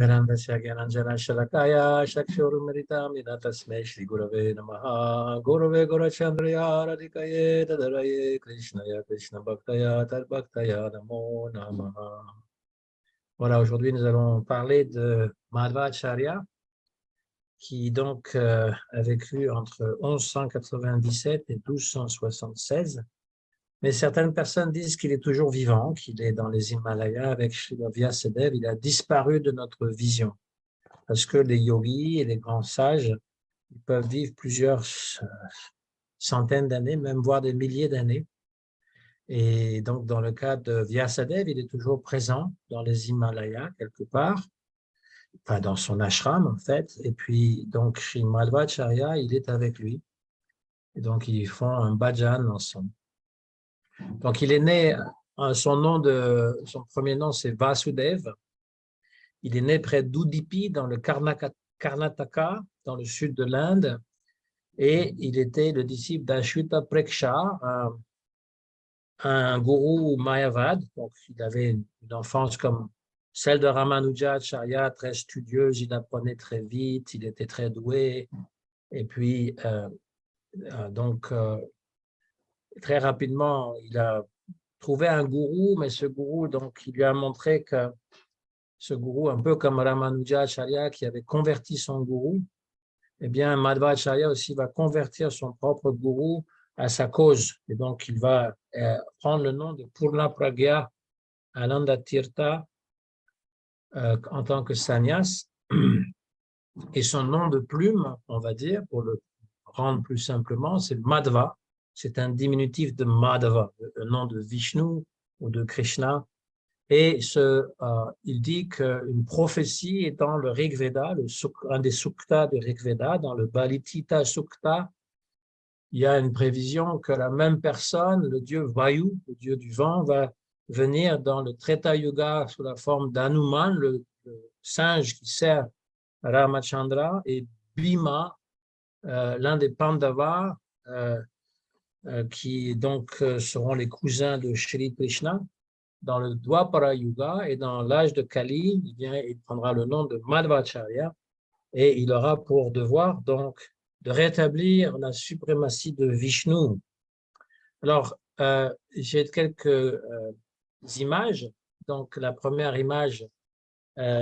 Gyanandasya Gyananjana Shalakaya Shakshurumritam Ninatasme Shri Gurave Namaha Gurave Gurachandraya Radhikaye Tadaraye Krishnaya Krishna Bhaktaya Tadbhaktaya Namo Namaha. Voilà, aujourd'hui nous allons parler de Madhvacharya qui donc a vécu entre 1197 et 1276. Mais certaines personnes disent qu'il est toujours vivant, qu'il est dans les Himalayas avec Srila Vyasadeva. Il a disparu de notre vision. Parce que les yogis et les grands sages, ils peuvent vivre plusieurs centaines d'années, même voire des milliers d'années. Et donc, dans le cas de Vyasadeva, il est toujours présent dans les Himalayas, quelque part, enfin dans son ashram, en fait. Et puis, donc, Sri Madhvacharya, il est avec lui. Et donc, ils font un bhajan ensemble. Donc, il est né, son premier nom, c'est Vasudev. Il est né près d'Udupi, dans le Karnataka, dans le sud de l'Inde. Et il était le disciple d'Ashuta Preksha, un gourou mayavad. Donc, il avait une enfance comme celle de Ramanujacharya, très studieuse. Il apprenait très vite, il était très doué. Et puis, très rapidement, il a trouvé un gourou, mais ce gourou, donc, il lui a montré que ce gourou, un peu comme Ramanujacharya qui avait converti son gourou, eh bien, Madhvacharya aussi va convertir son propre gourou à sa cause. Et donc, il va prendre le nom de Purna Pragya Ananda Tirtha en tant que sannyas. Et son nom de plume, on va dire, pour le rendre plus simplement, c'est Madhva. C'est un diminutif de Madhva, le nom de Vishnu ou de Krishna. Et il dit qu'une prophétie est dans le Rig Veda, un des suktas du Rig Veda, dans le Balitita Sukta, il y a une prévision que la même personne, le dieu Vayu, le dieu du vent, va venir dans le Treta Yuga sous la forme d'Hanuman, le singe qui sert Ramachandra, et Bhima, l'un des Pandavas, qui donc seront les cousins de Shri Krishna. Dans le Dwapara Yuga et dans l'âge de Kali, il prendra le nom de Madhvacharya et il aura pour devoir donc de rétablir la suprématie de Vishnu. Alors, j'ai quelques images. Donc, la première image,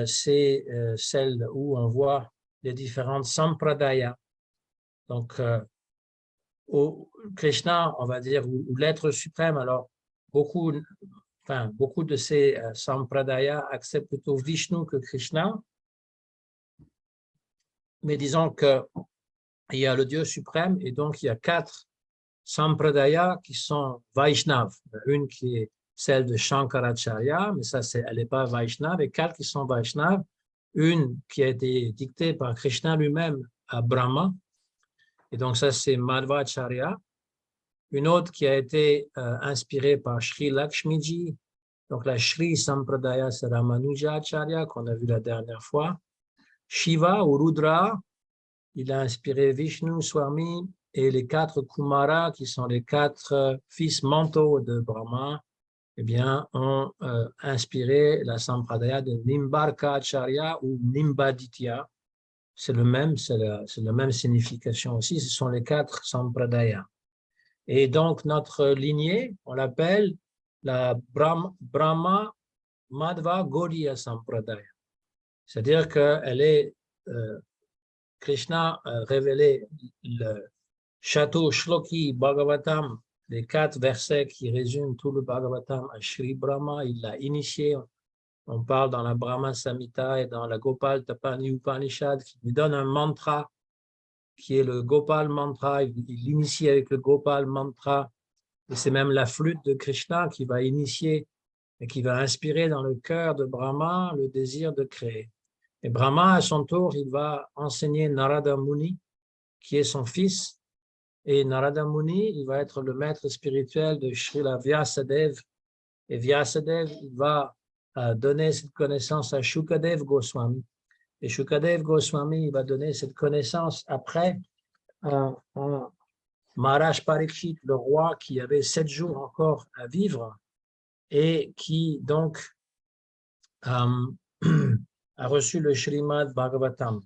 c'est celle où on voit les différentes sampradayas. Donc, Krishna, on va dire, ou l'être suprême, alors beaucoup de ces sampradayas acceptent plutôt Vishnu que Krishna. Mais disons qu'il y a le Dieu suprême et donc il y a 4 sampradayas qui sont Vaishnav. Une qui est celle de Shankaracharya, mais ça, elle n'est pas Vaishnav, et 4 qui sont Vaishnav. Une qui a été dictée par Krishna lui-même à Brahma, et donc ça, c'est Madhvacharya. Une autre qui a été inspirée par Sri Lakshmiji. Donc, la Shri Sampradaya, c'est Ramanujacharya, qu'on a vu la dernière fois. Shiva ou Rudra, il a inspiré Vishnu Swami et les 4 Kumara, qui sont les 4 fils mentaux de Brahma, eh bien, ont inspiré la Sampradaya de Nimbarkacharya ou Nimbaditya. C'est la même signification aussi. Ce sont les 4 Sampradayas. Et donc, notre lignée, on l'appelle la Brahma Madhva Gaudiya Sampradaya. C'est-à-dire qu'elle est, Krishna a révélé le Chato Shloki Bhagavatam, les 4 versets qui résument tout le Bhagavatam à Shri Brahma. Il l'a initié. On parle dans la Brahma Samhita et dans la Gopal Tapani Upanishad qui lui donne un mantra qui est le Gopal Mantra. Il l'initie avec le Gopal Mantra. Et c'est même la flûte de Krishna qui va initier et qui va inspirer dans le cœur de Brahma le désir de créer. Et Brahma, à son tour, il va enseigner Narada Muni, qui est son fils. Et Narada Muni, il va être le maître spirituel de Srila Vyasadeva. Et Vyasadeva, il va donner cette connaissance à Shukadev Goswami. Et Shukadev Goswami, il va donner cette connaissance après à Maharaj Parikshit, le roi qui avait 7 jours encore à vivre et qui donc a reçu le Srimad Bhagavatam.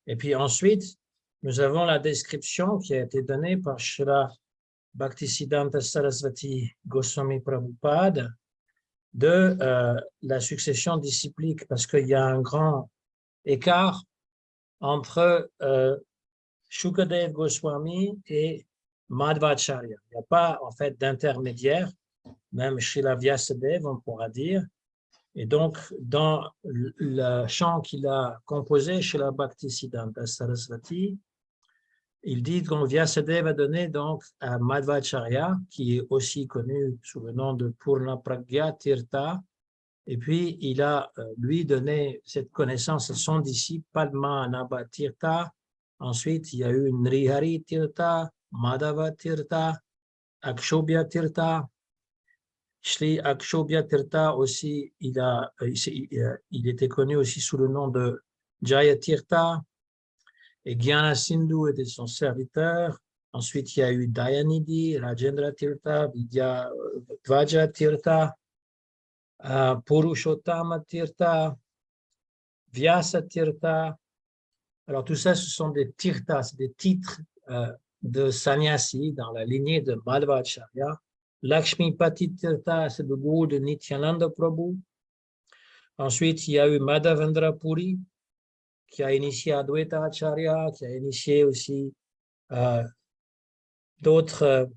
Et puis ensuite, nous avons la description qui a été donnée par Srila Bhaktisiddhanta Sarasvati Goswami Prabhupada de la succession disciplique, parce qu'il y a un grand écart entre Shukadev Goswami et Madhvacharya. Il n'y a pas en fait d'intermédiaire, même Srila Vyasadeva, on pourra dire. Et donc, dans le chant qu'il a composé chez la Bhaktisiddhanta Sarasvati, il dit qu'on Vyasadeva a donné donc à Madhvacharya, qui est aussi connu sous le nom de Purna Pragya Tirtha, et puis il a lui donné cette connaissance à son disciple Padmanabha Tirtha. Ensuite, il y a eu Nrihari Tirtha, Madhava Tirtha, Akshobhya Tirtha. Shri Akshobhya Tirtha aussi, il était connu aussi sous le nom de Jaya Tirtha, et Gyana Sindhu était son serviteur. Ensuite, il y a eu Dayanidhi, Rajendra Tirtha, Vidya Dvaja Tirtha, Purushottama Tirtha, Vyasa Tirtha. Alors tout ça, ce sont des tirthas, c'est des titres de sannyasi dans la lignée de Madhvacharya. Lakshmi Pati Tirtha, c'est le goût de Nityananda Prabhu. Ensuite, il y a eu Madhavendra Puri, qui a initié Advaita Acharya, qui a initié aussi d'autres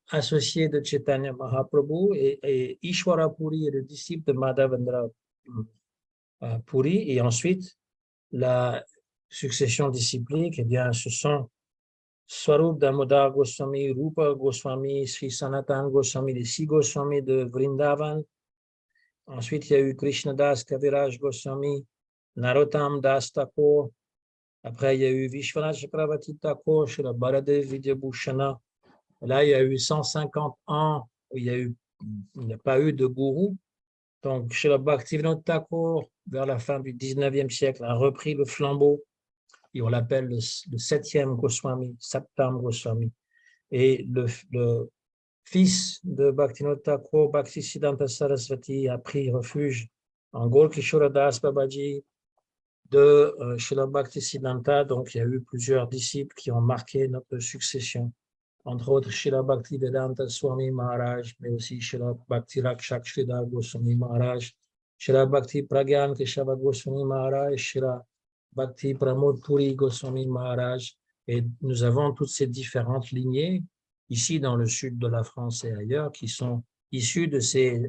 associés de Chaitanya Mahaprabhu, et Ishwara Puri est le disciple de Madhavendra Puri. Et ensuite, la succession disciplique, eh bien, ce sont Swarup Damodar Goswami, Rupa Goswami, Sri Sanatan Goswami, les 6 Goswami de Vrindavan. Ensuite, il y a eu Krishnadas Kaviraj Goswami, Narottam Das Thakur. Après, il y a eu Vishwanath Chakravarti Thakur chez la Baladev Vidyabhushana. Là, il y a eu 150 ans où il n'y a pas eu de gourou. Donc, chez la Bhaktivinoda Thakur, vers la fin du 19e siècle, a repris le flambeau. Et on l'appelle le 7e Goswami, Saptam Goswami. Et le fils de Bhaktivinoda Thakur, Bhaktisiddhanta Sarasvati, a pris refuge en Golkishora Das Babaji de Srila Bhaktisiddhanta. Donc, il y a eu plusieurs disciples qui ont marqué notre succession, entre autres Srila Bhaktivedanta Swami Maharaj, mais aussi Srila Bhakti Rakshak Sridhar Goswami Maharaj, Srila Bhakti Pragyan Keshava Goswami Maharaj, Srila Bhakti Pramod Puri Goswami Maharaj. Et nous avons toutes ces différentes lignées ici dans le sud de la France et ailleurs qui sont issues de ces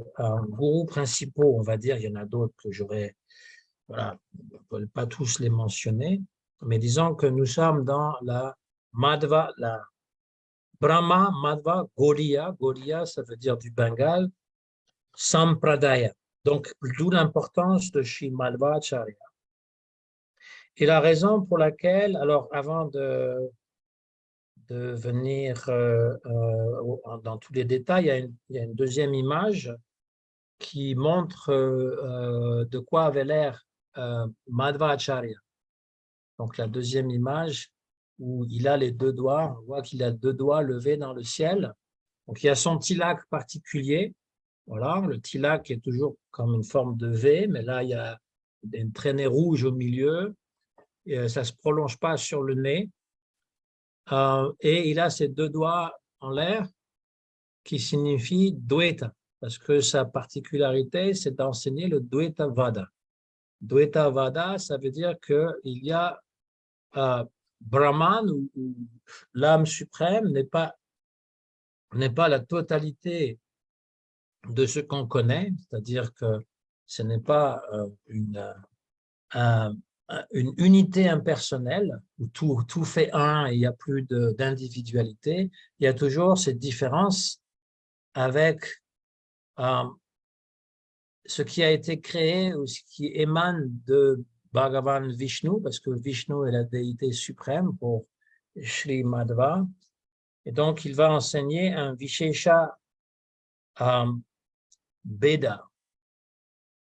gourous principaux, on va dire. Il y en a d'autres que j'aurais, voilà, je ne peux pas tous les mentionner, mais disons que nous sommes dans la Madhva, la Brahma Madhva Gaudiya. Gaudiya, ça veut dire du Bengale, Sampradaya. Donc, d'où l'importance de Sri Madhvacharya. Et la raison pour laquelle, alors avant de venir dans tous les détails, il y a une deuxième image qui montre de quoi avait l'air Madhvacharya. Donc la deuxième image où il a les 2 doigts, on voit qu'il a 2 doigts levés dans le ciel. Donc il y a son tilak particulier. Voilà, le tilak est toujours comme une forme de V, mais là il y a une traînée rouge au milieu. Et ça ne se prolonge pas sur le nez. Et il a ses 2 doigts en l'air qui signifient Dvaita, parce que sa particularité, c'est d'enseigner le Dvaita Vada. Dvaita Vada, ça veut dire qu'il y a Brahman, ou l'âme suprême, n'est pas la totalité de ce qu'on connaît, c'est-à-dire que ce n'est pas une unité impersonnelle où tout fait un et il n'y a plus d'individualité. Il y a toujours cette différence avec ce qui a été créé ou ce qui émane de Bhagavan Vishnu, parce que Vishnu est la déité suprême pour Sri Madhva. Et donc, il va enseigner un Vishesha Beda.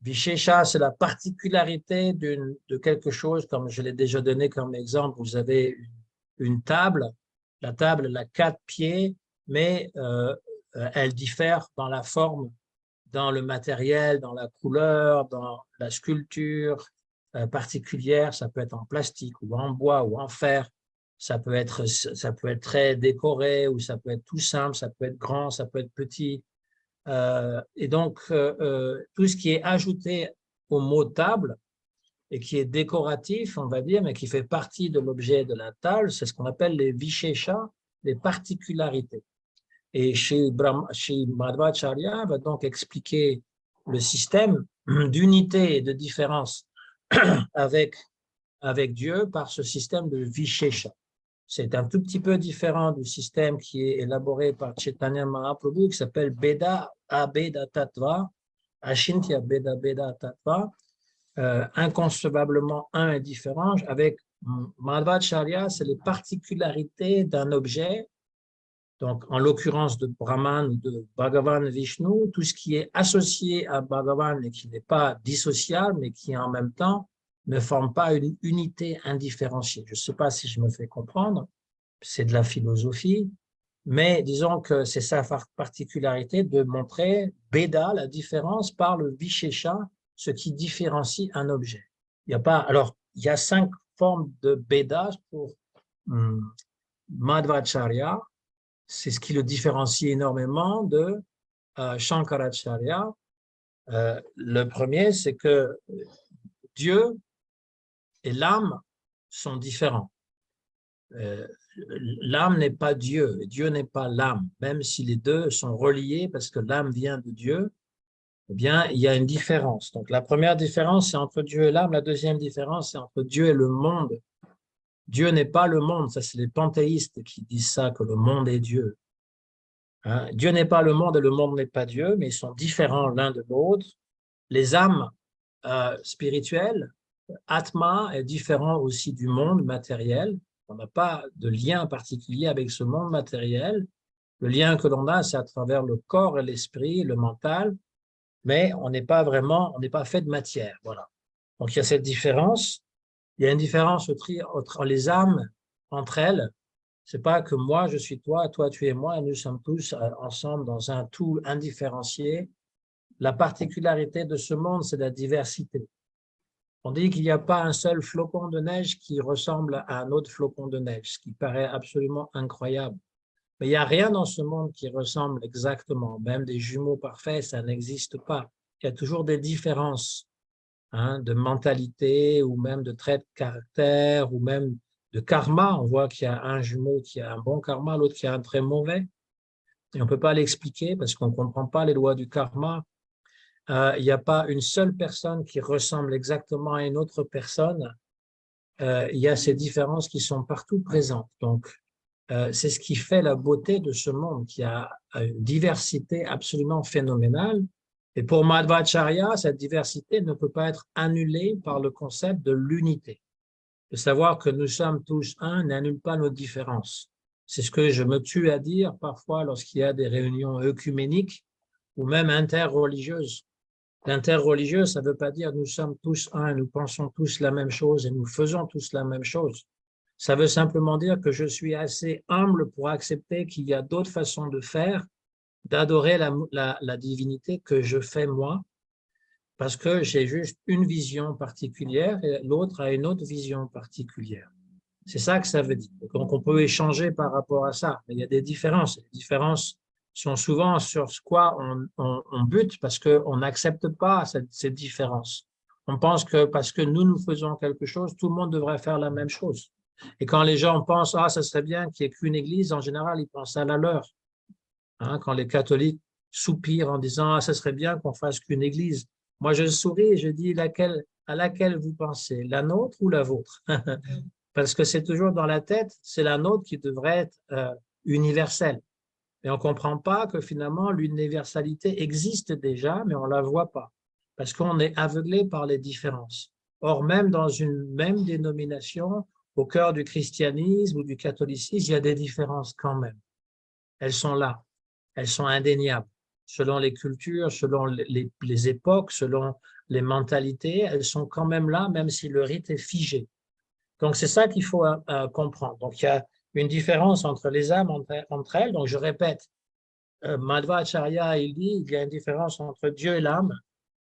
Vishesha, c'est la particularité de quelque chose, comme je l'ai déjà donné comme exemple. Vous avez une table, la table elle a 4 pieds, mais elle diffère dans la forme dans le matériel, dans la couleur, dans la sculpture particulière. Ça peut être en plastique ou en bois ou en fer. Ça peut être très décoré ou ça peut être tout simple, ça peut être grand, ça peut être petit. Et donc, tout ce qui est ajouté au mot table et qui est décoratif, on va dire, mais qui fait partie de l'objet de la table, c'est ce qu'on appelle les vishesha, les particularités. Et chez Madhvacharya va donc expliquer le système d'unité et de différence avec, avec Dieu par ce système de vishesha. C'est un tout petit peu différent du système qui est élaboré par Chaitanya Mahaprabhu qui s'appelle Beda Abeda Tattva, Ashintya Beda Beda Tattva, inconcevablement un et différent. Avec Madhvacharya, c'est les particularités d'un objet, donc en l'occurrence de Brahman ou de Bhagavan Vishnu, tout ce qui est associé à Bhagavan et qui n'est pas dissociable, mais qui en même temps ne forme pas une unité indifférenciée. Je ne sais pas si je me fais comprendre, c'est de la philosophie, mais disons que c'est sa particularité de montrer Beda, la différence, par le Vishesha, ce qui différencie un objet. Il y a 5 formes de Beda pour Madhvacharya, c'est ce qui le différencie énormément de Shankaracharya. Le premier, c'est que Dieu et l'âme sont différents. L'âme n'est pas Dieu, et Dieu n'est pas l'âme, même si les deux sont reliés parce que l'âme vient de Dieu, eh bien, il y a une différence. Donc, la première différence, c'est entre Dieu et l'âme. La deuxième différence, c'est entre Dieu et le monde. Dieu n'est pas le monde. Ça, c'est les panthéistes qui disent ça, que le monde est Dieu. Hein? Dieu n'est pas le monde et le monde n'est pas Dieu, mais ils sont différents l'un de l'autre. Les âmes spirituelles, Atma est différent aussi du monde matériel. On n'a pas de lien particulier avec ce monde matériel. Le lien que l'on a, c'est à travers le corps et l'esprit, le mental, mais on n'est pas fait de matière. Voilà. Donc, il y a cette différence. Il y a une différence entre les âmes, entre elles. C'est pas que moi, je suis toi, toi, tu es moi, et nous sommes tous ensemble dans un tout indifférencié. La particularité de ce monde, c'est la diversité. On dit qu'il n'y a pas un seul flocon de neige qui ressemble à un autre flocon de neige, ce qui paraît absolument incroyable. Mais il n'y a rien dans ce monde qui ressemble exactement. Même des jumeaux parfaits, ça n'existe pas. Il y a toujours des différences de mentalité ou même de traits de caractère ou même de karma. On voit qu'il y a un jumeau qui a un bon karma, l'autre qui a un très mauvais. Et on ne peut pas l'expliquer parce qu'on ne comprend pas les lois du karma. Il n'y a pas une seule personne qui ressemble exactement à une autre personne. Il y a ces différences qui sont partout présentes. Donc, c'est ce qui fait la beauté de ce monde, qui a une diversité absolument phénoménale. Et pour Madhvacharya, cette diversité ne peut pas être annulée par le concept de l'unité. De savoir que nous sommes tous un n'annule pas nos différences. C'est ce que je me tue à dire parfois lorsqu'il y a des réunions œcuméniques ou même interreligieuses. L'interreligieux, ça ne veut pas dire nous sommes tous un, nous pensons tous la même chose et nous faisons tous la même chose. Ça veut simplement dire que je suis assez humble pour accepter qu'il y a d'autres façons de faire, d'adorer la divinité que je fais moi, parce que j'ai juste une vision particulière et l'autre a une autre vision particulière. C'est ça que ça veut dire. Donc, on peut échanger par rapport à ça, mais il y a des différences. Les différences sont souvent sur quoi on bute parce qu'on n'accepte pas cette différence. On pense que parce que nous faisons quelque chose, tout le monde devrait faire la même chose. Et quand les gens pensent « Ah, ça serait bien qu'il n'y ait qu'une église », en général, ils pensent à la leur. Quand les catholiques soupirent en disant « Ah, ça serait bien qu'on fasse qu'une église », moi, je souris et je dis à laquelle vous pensez, la nôtre ou la vôtre? Parce que c'est toujours dans la tête, c'est la nôtre qui devrait être universelle. Et on ne comprend pas que finalement, l'universalité existe déjà, mais on ne la voit pas, parce qu'on est aveuglé par les différences. Or, même dans une même dénomination, au cœur du christianisme ou du catholicisme, il y a des différences quand même. Elles sont là, elles sont indéniables. Selon les cultures, selon les époques, selon les mentalités, elles sont quand même là, même si le rite est figé. Donc, c'est ça qu'il faut comprendre. Donc, il y a une différence entre les âmes, entre elles. Donc, je répète, Madhvacharya, il dit qu'il y a une différence entre Dieu et l'âme,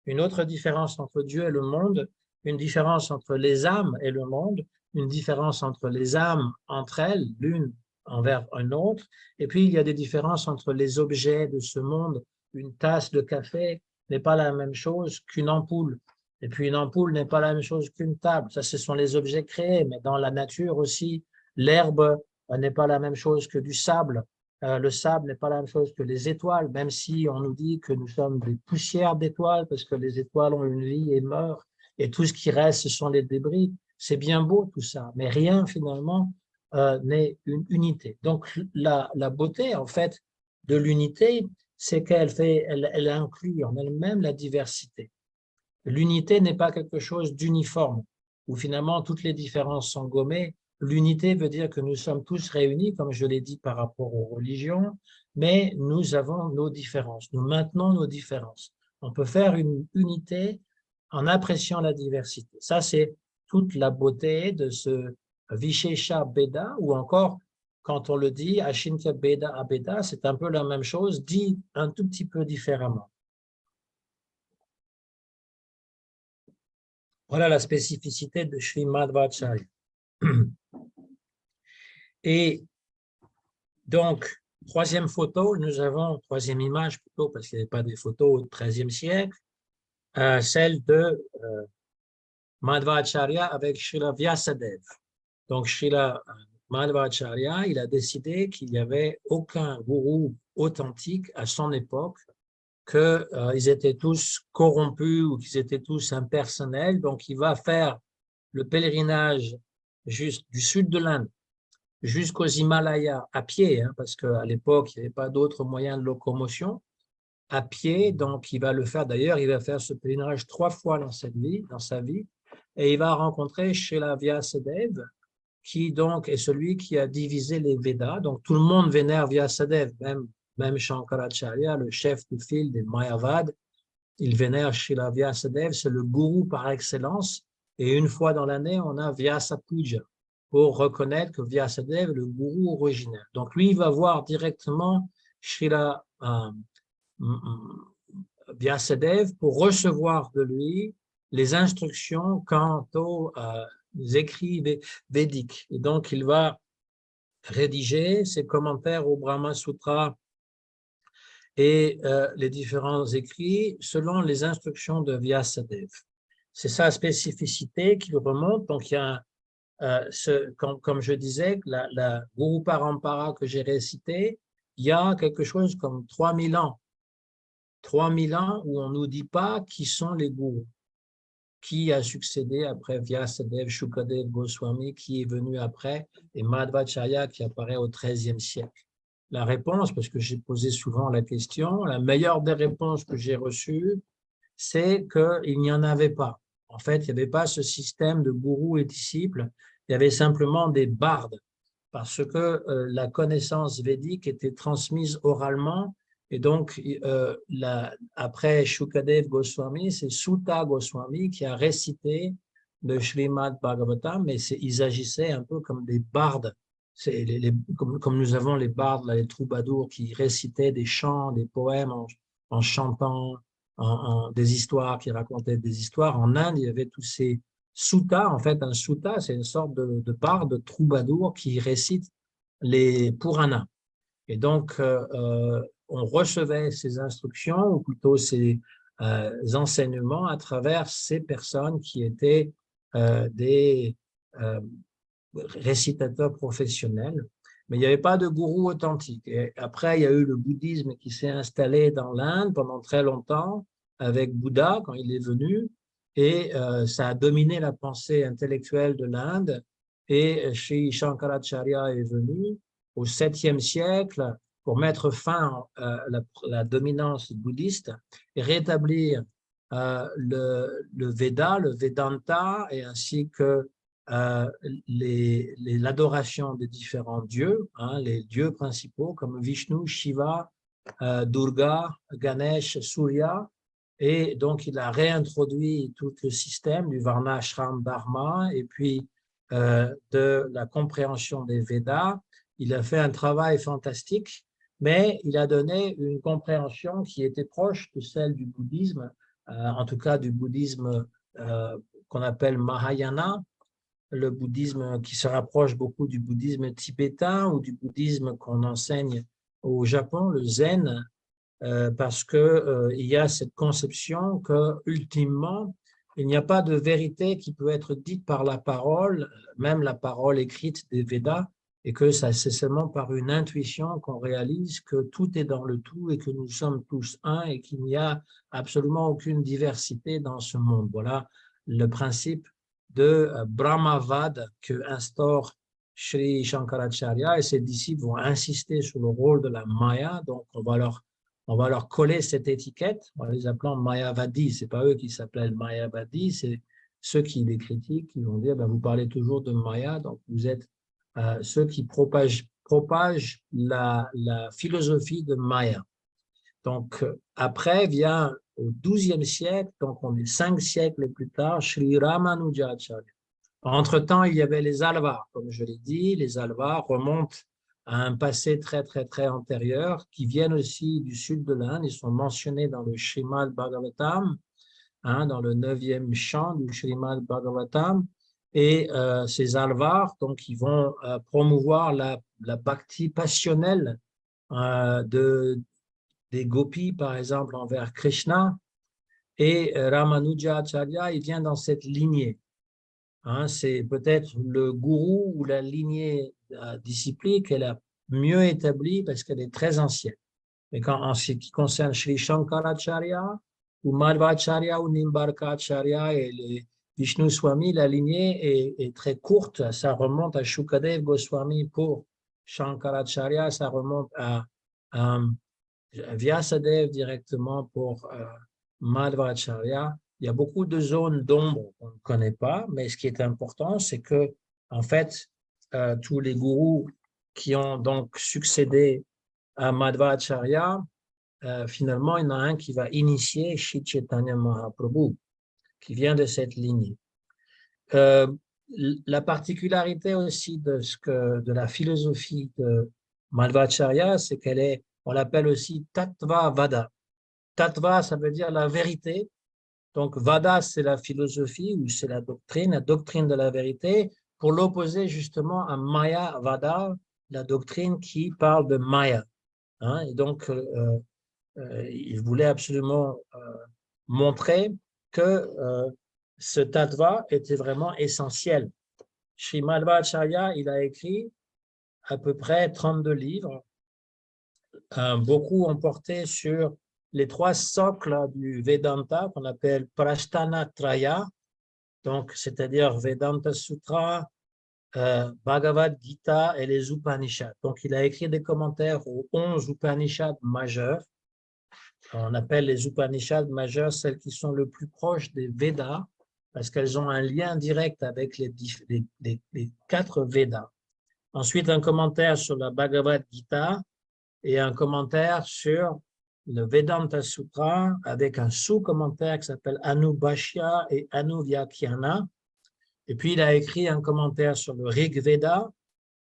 une autre différence entre Dieu et le monde, une différence entre les âmes et le monde, une différence entre les âmes entre elles, l'une envers une autre, et puis il y a des différences entre les objets de ce monde. Une tasse de café n'est pas la même chose qu'une ampoule, et puis une ampoule n'est pas la même chose qu'une table. Ça, ce sont les objets créés, mais dans la nature aussi, l'herbe n'est pas la même chose que du sable. Le sable n'est pas la même chose que les étoiles, même si on nous dit que nous sommes des poussières d'étoiles, parce que les étoiles ont une vie et meurent, et tout ce qui reste, ce sont les débris. C'est bien beau tout ça, mais rien finalement n'est une unité. Donc la beauté en fait de l'unité, c'est elle inclut en elle-même la diversité. L'unité n'est pas quelque chose d'uniforme, où finalement toutes les différences sont gommées. L'unité veut dire que nous sommes tous réunis, comme je l'ai dit par rapport aux religions, mais nous avons nos différences, nous maintenons nos différences. On peut faire une unité en appréciant la diversité. Ça, c'est toute la beauté de ce Vishesha Beda, ou encore, quand on le dit, Ashintya Beda Abeda, c'est un peu la même chose, dit un tout petit peu différemment. Voilà la spécificité de Sri Madhvacharya. Et donc, troisième photo, nous avons, troisième image plutôt, parce qu'il n'y avait pas des photos au XIIIe siècle, celle de Madhvacharya avec Srila Vyasadeva. Donc, Srila Madhvacharya, il a décidé qu'il n'y avait aucun gourou authentique à son époque, qu'ils étaient tous corrompus ou qu'ils étaient tous impersonnels. Donc, il va faire le pèlerinage juste du sud de l'Inde jusqu'aux Himalayas à pied, hein, parce qu'à l'époque, il n'y avait pas d'autres moyens de locomotion, à pied. Donc, il va le faire. D'ailleurs, il va faire ce pèlerinage 3 fois dans sa vie, et il va rencontrer Srila Vyasadeva, qui donc est celui qui a divisé les Védas. Donc, tout le monde vénère Vyasadeva, même Shankaracharya, le chef de file des Mayavad, il vénère Srila Vyasadeva, c'est le gourou par excellence. Et une fois dans l'année, on a Vyasa Puja pour reconnaître que Vyasadeva est le gourou originel. Donc, lui, il va voir directement Srila Vyasadeva pour recevoir de lui les instructions quant aux écrits védiques. Et donc, il va rédiger ses commentaires au Brahma Sutra et les différents écrits selon les instructions de Vyasadeva. C'est sa spécificité qui remonte. Donc, il y a comme je disais, la Guru Parampara que j'ai récité, il y a quelque chose comme 3000 ans. 3000 ans où on ne nous dit pas qui sont les gourous. Qui a succédé après Vyasadeva, Shukadeva Goswami, qui est venu après, et Madhvacharya qui apparaît au XIIIe siècle. La réponse, parce que j'ai posé souvent la question, la meilleure des réponses que j'ai reçues, c'est qu'il n'y en avait pas. En fait, il n'y avait pas ce système de gourous et disciples, il y avait simplement des bardes, parce que la connaissance védique était transmise oralement, et donc après Shukadeva Goswami, c'est Sutta Goswami qui a récité le Srimad Bhagavatam, mais ils agissaient un peu comme des bardes, comme nous avons les bardes, là, les troubadours qui récitaient des chants, des poèmes en chantant, des histoires, qui racontaient des histoires. En Inde, il y avait tous ces suttas. En fait, un sutta, c'est une sorte de barde, de troubadour qui récite les Puranas. Et donc, on recevait ces instructions, ou plutôt ces enseignements, à travers ces personnes qui étaient des récitateurs professionnels. Mais il n'y avait pas de gourou authentique. Et après, il y a eu le bouddhisme qui s'est installé dans l'Inde pendant très longtemps, avec Bouddha quand il est venu, et ça a dominé la pensée intellectuelle de l'Inde. Et Sri Shankaracharya est venu au 7e siècle pour mettre fin à la dominance bouddhiste et rétablir le Veda, le Vedanta, et ainsi que l'adoration des différents dieux, hein, les dieux principaux comme Vishnu, Shiva, Durga, Ganesh, Surya. Et donc, il a réintroduit tout le système du Varna Ashram Dharma et puis de la compréhension des Védas. Il a fait un travail fantastique mais il a donné une compréhension qui était proche de celle du bouddhisme, en tout cas du bouddhisme qu'on appelle Mahayana, le bouddhisme qui se rapproche beaucoup du bouddhisme tibétain ou du bouddhisme qu'on enseigne au Japon, le zen, parce que il y a cette conception que ultimement il n'y a pas de vérité qui peut être dite par la parole, même la parole écrite des Védas, et que ça c'est seulement par une intuition qu'on réalise que tout est dans le tout et que nous sommes tous un et qu'il n'y a absolument aucune diversité dans ce monde. Voilà le principe de Brahmavad que instaure Sri Shankaracharya, et ses disciples vont insister sur le rôle de la Maya, donc on va leur coller cette étiquette en les appelant Mayavadis. Ce n'est pas eux qui s'appellent Mayavadis, c'est ceux qui les critiquent, qui vont dire ben, vous parlez toujours de Maya, donc vous êtes ceux qui propagent la philosophie de Maya. Donc après vient au XIIe siècle, donc on est 5 siècles plus tard, Sri Ramanujacharya. Entre-temps, il y avait les Alvars, comme je l'ai dit. Les Alvars remontent à un passé très, très, très antérieur, qui viennent aussi du sud de l'Inde. Ils sont mentionnés dans le Srimad Bhagavatam, dans le 9e chant du Srimad Bhagavatam. Et ces Alvars, donc, ils vont promouvoir la bhakti passionnelle des gopis, par exemple, envers Krishna. Et Ramanujacharya, il vient dans cette lignée. C'est peut-être le gourou ou la lignée disciplique qu'elle a mieux établie parce qu'elle est très ancienne. Mais en ce qui concerne Sri Shankaracharya ou Madhvacharya ou Nimbarkacharya et les Vishnu Swami, la lignée est très courte. Ça remonte à Shukadev Goswami pour Shankaracharya, ça remonte à Vyasadev directement pour Madhvacharya. Il y a beaucoup de zones d'ombre qu'on ne connaît pas, mais ce qui est important, c'est que, en fait, tous les gourous qui ont donc succédé à Madhvacharya, finalement, il y en a un qui va initier Shri Chaitanya Mahaprabhu, qui vient de cette lignée. La particularité aussi de la philosophie de Madhvacharya, c'est qu'elle est, on l'appelle aussi Tattva Vada. Tattva, ça veut dire la vérité. Donc, Vada, c'est la philosophie ou c'est la doctrine de la vérité, pour l'opposer justement à Maya Vada, la doctrine qui parle de Maya. Et donc, il voulait absolument montrer que ce tattva était vraiment essentiel. Sri Madhvacharya, il a écrit à peu près 32 livres. Beaucoup ont porté sur les 3 socles du Vedanta qu'on appelle Prasthanatraya, donc c'est-à-dire Vedanta Sutra, Bhagavad Gita et les Upanishads. Donc il a écrit des commentaires aux 11 Upanishads majeurs. On appelle les Upanishads majeurs celles qui sont le plus proches des Védas parce qu'elles ont un lien direct avec les 4 Védas. Ensuite, un commentaire sur la Bhagavad Gita et un commentaire sur le Vedanta Sutra avec un sous-commentaire qui s'appelle Anubhashya et Anuvyakhana. Et puis, il a écrit un commentaire sur le Rig Veda,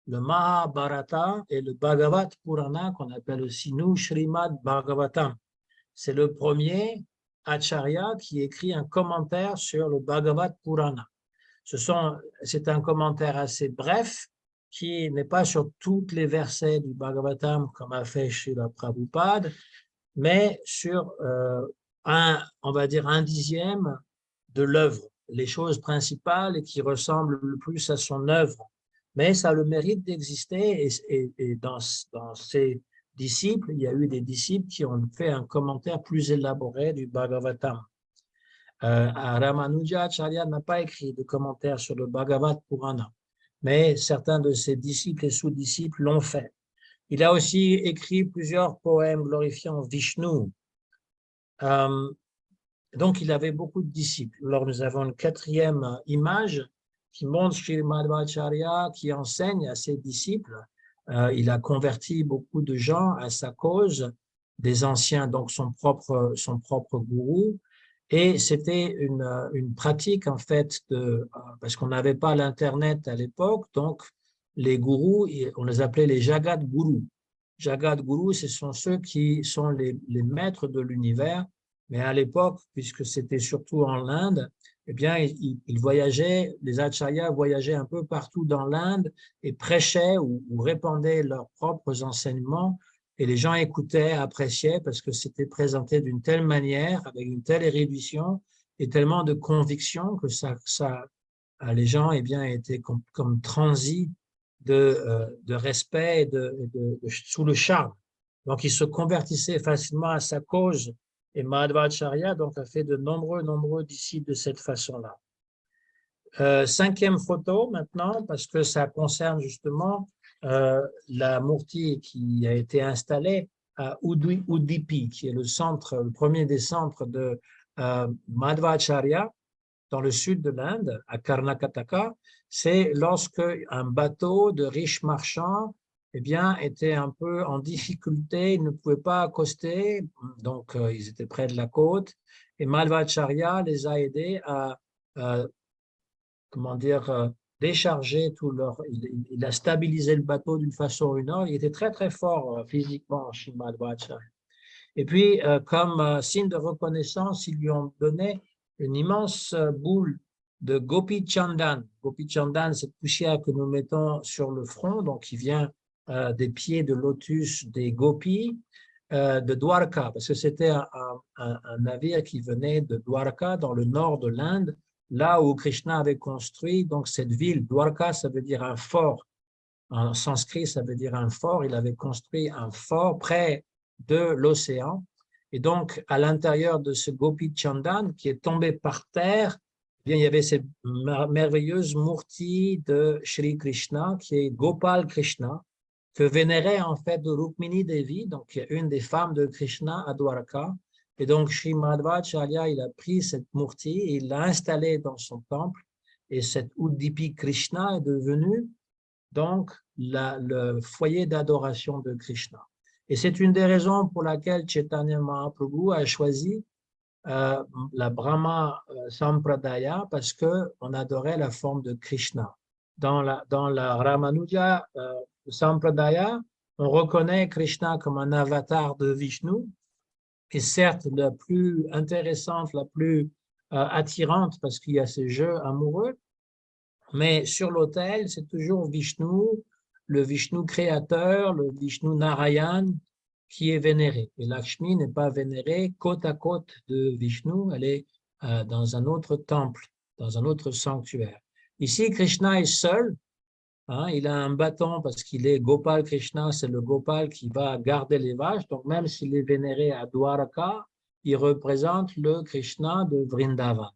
le Mahabharata et le Bhagavad Purana qu'on appelle aussi nous Srimad Bhagavatam. C'est le premier Acharya qui écrit un commentaire sur le Bhagavad Purana. C'est un commentaire assez bref qui n'est pas sur tous les versets du Bhagavatam comme a fait Srila Prabhupada, mais sur on va dire un dixième de l'œuvre, les choses principales et qui ressemblent le plus à son œuvre. Mais ça a le mérite d'exister et dans ces disciples, il y a eu des disciples qui ont fait un commentaire plus élaboré du Bhagavatam. Ramanujacharya n'a pas écrit de commentaire sur le Bhagavad Purana, mais certains de ses disciples et sous-disciples l'ont fait. Il a aussi écrit plusieurs poèmes glorifiant Vishnu. Donc, il avait beaucoup de disciples. Alors, nous avons une 4e image qui montre Sri Madhvacharya qui enseigne à ses disciples. Il a converti beaucoup de gens à sa cause, des anciens, donc son propre gourou. Et c'était une pratique, en fait, parce qu'on n'avait pas l'Internet à l'époque, donc les gourous, on les appelait les Jagat Gurus. Jagat Guru, ce sont ceux qui sont les maîtres de l'univers. Mais à l'époque, puisque c'était surtout en Inde, eh bien, ils voyageaient, les acharyas voyageaient un peu partout dans l'Inde et prêchaient ou répandaient leurs propres enseignements. Et les gens écoutaient, appréciaient parce que c'était présenté d'une telle manière, avec une telle érudition et tellement de conviction que les gens eh bien, étaient comme transis de respect et sous le charme. Donc, ils se convertissaient facilement à sa cause. Et Madhvacharya donc, a fait de nombreux disciples de cette façon-là. Cinquième photo maintenant, parce que ça concerne justement la Murti qui a été installée à Udupi, qui est le premier des centres de Madhvacharya, dans le sud de l'Inde, à Karnataka. C'est lorsque un bateau de riches marchands eh bien, était un peu en difficulté, ils ne pouvaient pas accoster, donc ils étaient près de la côte, et Madhvacharya les a aidés à comment dire, décharger tout leur. Il a stabilisé le bateau d'une façon ou d'une autre. Il était très fort physiquement, Sri Madhvacharya. Et puis, comme signe de reconnaissance, ils lui ont donné une immense boule de Gopi Chandan. Gopi Chandan, cette poussière que nous mettons sur le front, donc qui vient des pieds de lotus des gopis de Dwarka, parce que c'était un navire qui venait de Dwarka, dans le nord de l'Inde, là où Krishna avait construit donc cette ville. Dwarka, ça veut dire un fort. En sanskrit, ça veut dire un fort. Il avait construit un fort près de l'océan. Et donc, à l'intérieur de ce Gopi Chandan qui est tombé par terre, eh bien, il y avait cette merveilleuse murti de Shri Krishna, qui est Gopal Krishna, que vénérait en fait Rukmini Devi, donc une des femmes de Krishna à Dwarka. Et donc, Shri Madhvacharya, il a pris cette murti et il l'a installée dans son temple. Et cette Udipi Krishna est devenue donc le foyer d'adoration de Krishna. Et c'est une des raisons pour laquelle Chaitanya Mahaprabhu a choisi la Brahma Sampradaya, parce qu'on adorait la forme de Krishna. Dans la Ramanuja Sampradaya, on reconnaît Krishna comme un avatar de Vishnu, et certes la plus intéressante, la plus attirante, parce qu'il y a ces jeux amoureux, mais sur l'autel, c'est toujours Vishnu, le Vishnu créateur, le Vishnu Narayan, qui est vénéré. Et Lakshmi n'est pas vénérée côte à côte de Vishnu, elle est dans un autre temple, dans un autre sanctuaire. Ici, Krishna est seul, hein, il a un bâton parce qu'il est Gopal Krishna, c'est le Gopal qui va garder les vaches, donc même s'il est vénéré à Dwaraka, il représente le Krishna de Vrindavan.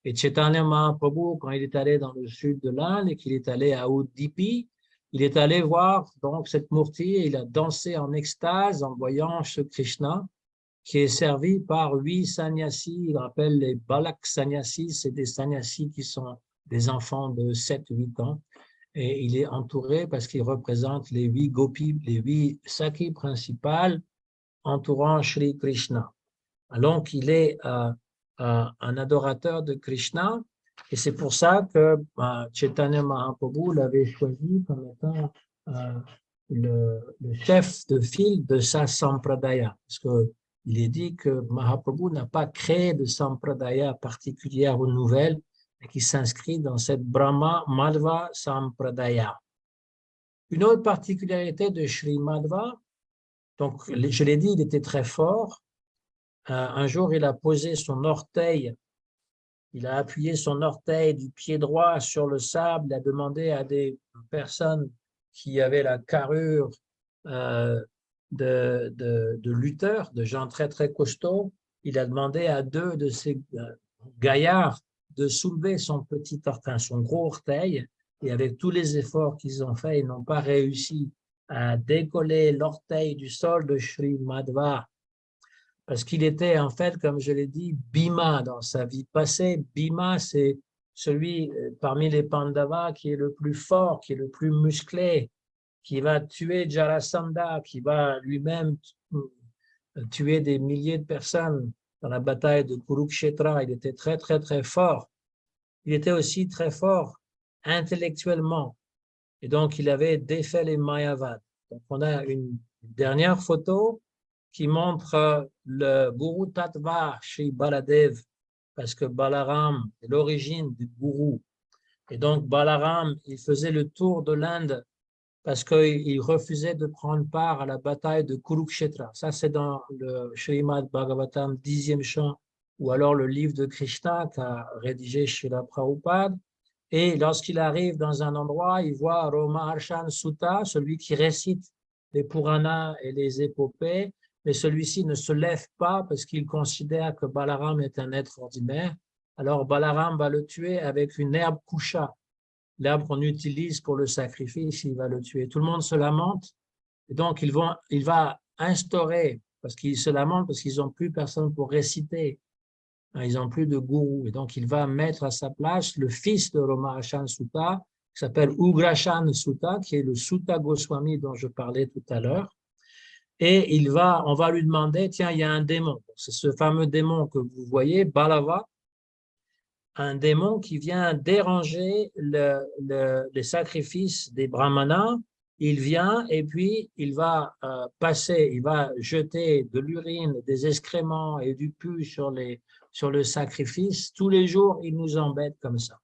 Et Chaitanya Mahaprabhu, quand il est allé dans le sud de l'Inde et qu'il est allé à Udupi, il est allé voir donc cette murti et il a dansé en extase en voyant ce Krishna qui est servi par 8 sannyasis. Il rappelle les Balak sannyasis, c'est des sannyasis qui sont des enfants de 7-8 ans. Et il est entouré parce qu'il représente les 8 gopis, les 8 sakis principales entourant Shri Krishna. Donc, il est un adorateur de Krishna, et c'est pour ça que Chaitanya Mahaprabhu l'avait choisi comme étant le chef de file de sa sampradaya, parce qu'il est dit que Mahaprabhu n'a pas créé de sampradaya particulière ou nouvelle, mais qui s'inscrit dans cette Brahma Madhva Sampradaya. Une autre particularité de Sri Madhva, donc je l'ai dit, il était très fort. Un jour, il a posé son orteil, il a appuyé son orteil du pied droit sur le sable, il a demandé à des personnes qui avaient la carrure de lutteurs, de gens très costauds, il a demandé à 2 de ces gaillards de soulever son petit orteil, son gros orteil, et avec tous les efforts qu'ils ont faits, ils n'ont pas réussi à décoller l'orteil du sol de Sri Madhva, parce qu'il était en fait, comme je l'ai dit, Bhima dans sa vie passée. Bhima, c'est celui parmi les Pandavas qui est le plus fort, qui est le plus musclé, qui va tuer Jarasandha, qui va lui-même tuer des milliers de personnes dans la bataille de Kurukshetra. Il était très fort. Il était aussi très fort intellectuellement. Et donc, il avait défait les Mayavad. Donc, on a une Dernière photo qui montre le Guru Tattva chez Baladev, parce que Balaram est l'origine du gourou. Et donc, Balaram, il faisait le tour de l'Inde parce qu'il refusait de prendre part à la bataille de Kurukshetra. Ça, c'est dans le Srimad Bhagavatam, 10e chant, ou alors le livre de Krishna qu'a rédigé Srila Prabhupada. Et lorsqu'il arrive dans un endroit, il voit Romaharshan Sutta, celui qui récite les Puranas et les épopées, mais celui-ci ne se lève pas parce qu'il considère que Balaram est un être ordinaire. Alors Balaram va le tuer avec une herbe kusha, l'herbe qu'on utilise pour le sacrifice, il va le tuer. Tout le monde se lamente, et donc il va instaurer, parce qu'ils se lamentent, parce qu'ils n'ont plus personne pour réciter, ils n'ont plus de gourou, et donc il va mettre à sa place le fils de Romaharshan Sutta, qui s'appelle Ugrashan Sutta, qui est le Sutta Goswami dont je parlais tout à l'heure, et on va lui demander, tiens, il y a un démon, c'est ce fameux démon que vous voyez, Balava, un démon qui vient déranger les sacrifices des brahmanas. Il vient et puis il va il va jeter de l'urine, des excréments et du pus sur le sacrifice. Tous les jours, il nous embête comme ça.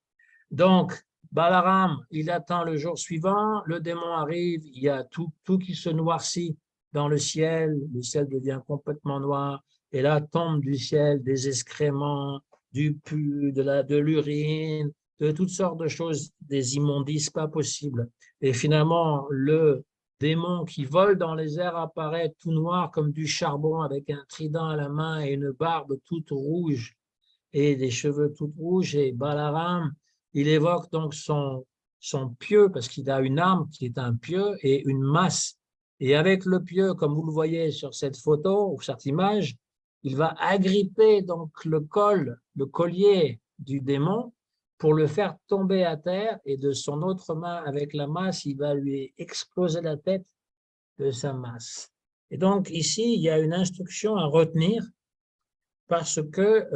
Donc, Balaram, il attend le jour suivant, le démon arrive, il y a tout qui se noircit dans le ciel devient complètement noir, et là tombent du ciel des excréments, du pus, de l'urine, de toutes sortes de choses, des immondices pas possibles. Et finalement, le démon qui vole dans les airs apparaît tout noir comme du charbon avec un trident à la main et une barbe toute rouge et des cheveux tout rouges. Et Balaram, il évoque donc son pieu parce qu'il a une arme qui est un pieu et une masse. Et avec le pieu, comme vous le voyez sur cette photo ou cette image, il va agripper donc le collier du démon pour le faire tomber à terre et de son autre main avec la masse, il va lui exploser la tête de sa masse. Et donc ici, il y a une instruction à retenir parce que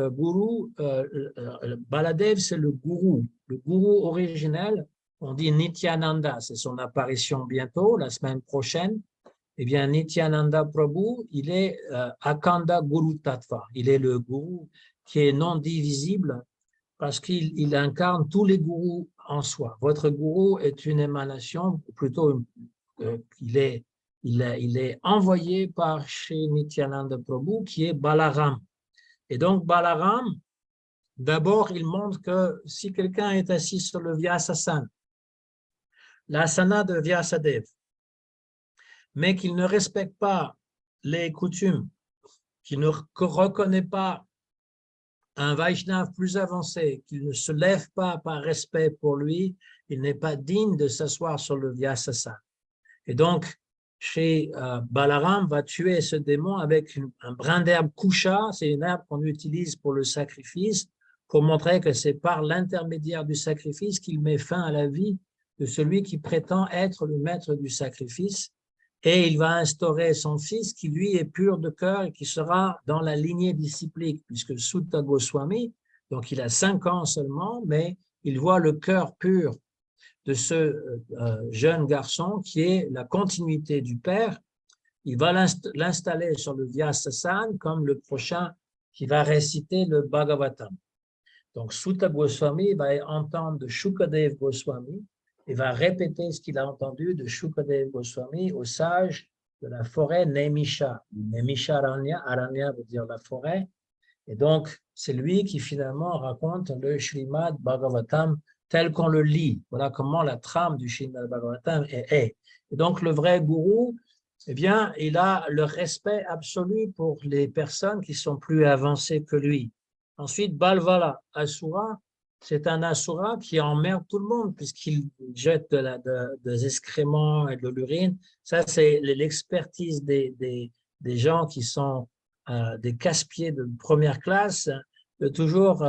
Baladev, c'est le gourou. Le gourou originel, on dit Nityananda, c'est son apparition bientôt, la semaine prochaine. Eh bien, Nityananda Prabhu, il est Akhanda Guru Tattva. Il est le gourou qui est non divisible parce qu'il incarne tous les gourous en soi. Votre gourou est une émanation, plutôt il est envoyé par chez Nityananda Prabhu, qui est Balaram. Et donc, Balaram, d'abord, il montre que si quelqu'un est assis sur le Vyasasana, l'asana de Vyasadev, mais qu'il ne respecte pas les coutumes, qu'il ne reconnaît pas un Vaishnav plus avancé, qu'il ne se lève pas par respect pour lui, il n'est pas digne de s'asseoir sur le Vyasasana. Et donc, chez Balaram va tuer ce démon avec un brin d'herbe kusha, c'est une herbe qu'on utilise pour le sacrifice, pour montrer que c'est par l'intermédiaire du sacrifice qu'il met fin à la vie de celui qui prétend être le maître du sacrifice. Et il va instaurer son fils qui, lui, est pur de cœur et qui sera dans la lignée disciplique, puisque Sutta Goswami, donc il a 5 ans seulement, mais il voit le cœur pur de ce jeune garçon qui est la continuité du père. Il va l'installer sur le Vyasasana comme le prochain qui va réciter le Bhagavatam. Donc, Sutta Goswami va entendre de Shukadev Goswami et va répéter ce qu'il a entendu de Shukadev Goswami au sage de la forêt Nemisha. Nemisha Aranya, Aranya veut dire la forêt. Et donc, c'est lui qui finalement raconte le Srimad Bhagavatam tel qu'on le lit. Voilà comment la trame du Srimad Bhagavatam est. Et donc, le vrai gourou, eh bien, il a le respect absolu pour les personnes qui sont plus avancées que lui. Ensuite, Balvala, Asura, c'est un Asura qui emmerde tout le monde puisqu'il jette des excréments et de l'urine. Ça, c'est l'expertise des gens qui sont des casse-pieds de première classe, de toujours,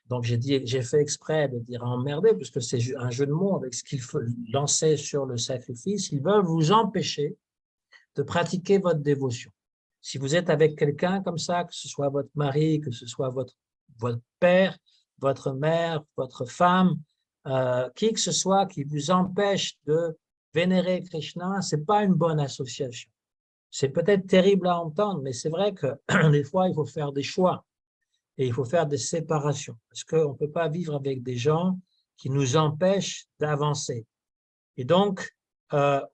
donc j'ai fait exprès de dire emmerder, puisque c'est un jeu de mots avec ce qu'il faut lancer sur le sacrifice. Ils veulent vous empêcher de pratiquer votre dévotion. Si vous êtes avec quelqu'un comme ça, que ce soit votre mari, que ce soit votre père, votre mère, votre femme, qui que ce soit qui vous empêche de vénérer Krishna, ce n'est pas une bonne association. C'est peut-être terrible à entendre, mais c'est vrai que des fois, il faut faire des choix et il faut faire des séparations parce qu'on ne peut pas vivre avec des gens qui nous empêchent d'avancer. Et donc,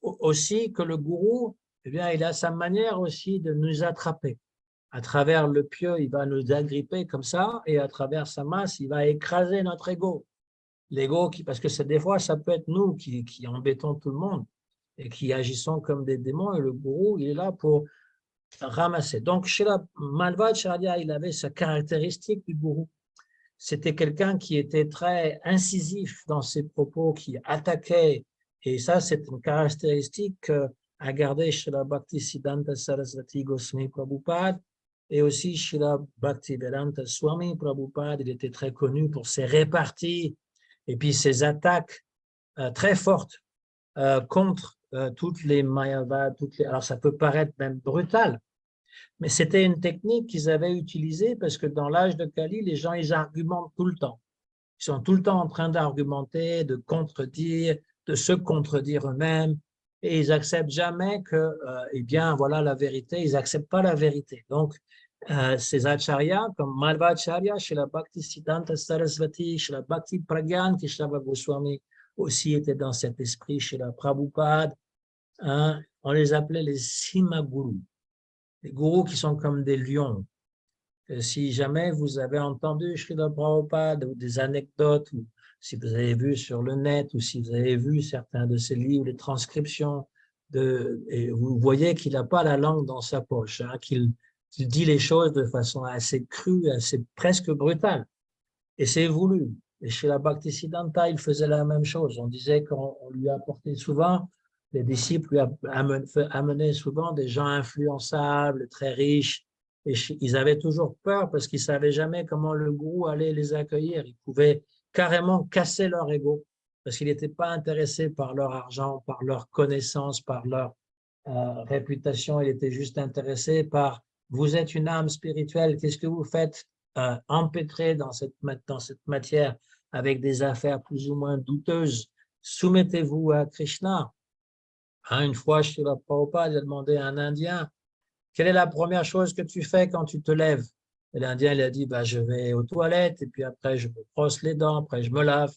aussi que le gourou, eh bien, il a sa manière aussi de nous attraper. À travers le pieu, il va nous agripper comme ça, et à travers sa masse, il va écraser notre ego. L'ego, parce que des fois, ça peut être nous qui embêtons tout le monde et qui agissons comme des démons, et le gourou, il est là pour ramasser. Donc, chez la Malvacharya, il avait sa caractéristique du gourou. C'était quelqu'un qui était très incisif dans ses propos, qui attaquait. Et ça, c'est une caractéristique à garder chez la Bhaktisiddhanta Sarasvati Goswami Prabhupada et aussi chez la Bhaktivedanta Swami Prabhupada. Il était très connu pour ses réparties et puis ses attaques très fortes contre toutes les Mayavad. Alors, ça peut paraître même brutal, mais c'était une technique qu'ils avaient utilisée parce que dans l'âge de Kali, les gens, ils argumentent tout le temps. Ils sont tout le temps en train d'argumenter, de contredire, de se contredire eux-mêmes, et ils n'acceptent jamais que, eh bien, voilà la vérité, ils n'acceptent pas la vérité. Donc, ces acharyas, comme Madhvacharya, chez la Bhaktisiddhanta Sarasvati, chez la Bhakti Pragyan, Keshav Goswami aussi était dans cet esprit, chez la Prabhupada, hein, on les appelait les Simagurus, les gourous qui sont comme des lions. Si jamais vous avez entendu Srila Prabhupada ou des anecdotes, ou si vous avez vu sur le net, ou si vous avez vu certains de ses livres, les transcriptions, et vous voyez qu'il n'a pas la langue dans sa poche, hein, qu'il dit les choses de façon assez crue, assez presque brutale. Et c'est voulu. Et chez la Bhaktisiddhanta, il faisait la même chose. On disait qu'on lui apportait souvent, les disciples lui amenaient souvent des gens influençables, très riches, et ils avaient toujours peur parce qu'ils ne savaient jamais comment le gourou allait les accueillir. Ils pouvaient carrément casser leur ego parce qu'il n'était pas intéressé par leur argent, par leur connaissance, par leur réputation. Il était juste intéressé par « vous êtes une âme spirituelle, qu'est-ce que vous faites empêtré dans cette matière avec des affaires plus ou moins douteuses, soumettez-vous à Krishna. » Une fois, Srila Prabhupada a demandé à un Indien, quelle est la première chose que tu fais quand tu te lèves? Et l'Indien, il a dit, bah, je vais aux toilettes, et puis après, je me brosse les dents, après, je me lave.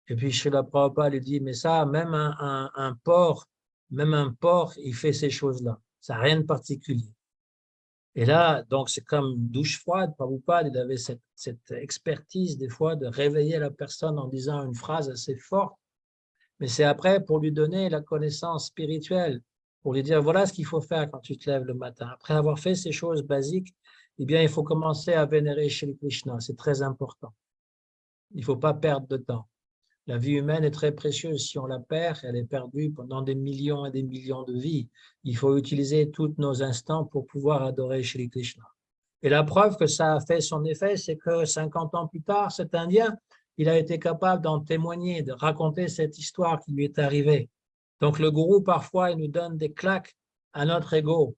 Et puis, Srila Prabhupada lui dit, mais ça, même un porc, il fait ces choses-là. Ça n'a rien de particulier. Et là, donc, c'est comme une douche froide. Prabhupada, il avait cette expertise, des fois, de réveiller la personne en disant une phrase assez forte. Mais c'est après pour lui donner la connaissance spirituelle, pour lui dire, voilà ce qu'il faut faire quand tu te lèves le matin. Après avoir fait ces choses basiques, eh bien, il faut commencer à vénérer Shri Krishna. C'est très important. Il ne faut pas perdre de temps. La vie humaine est très précieuse. Si on la perd, elle est perdue pendant des millions et des millions de vies. Il faut utiliser tous nos instants pour pouvoir adorer Shri Krishna. Et la preuve que ça a fait son effet, c'est que 50 ans plus tard, cet Indien, il a été capable d'en témoigner, de raconter cette histoire qui lui est arrivée. Donc le gourou, parfois, il nous donne des claques à notre ego.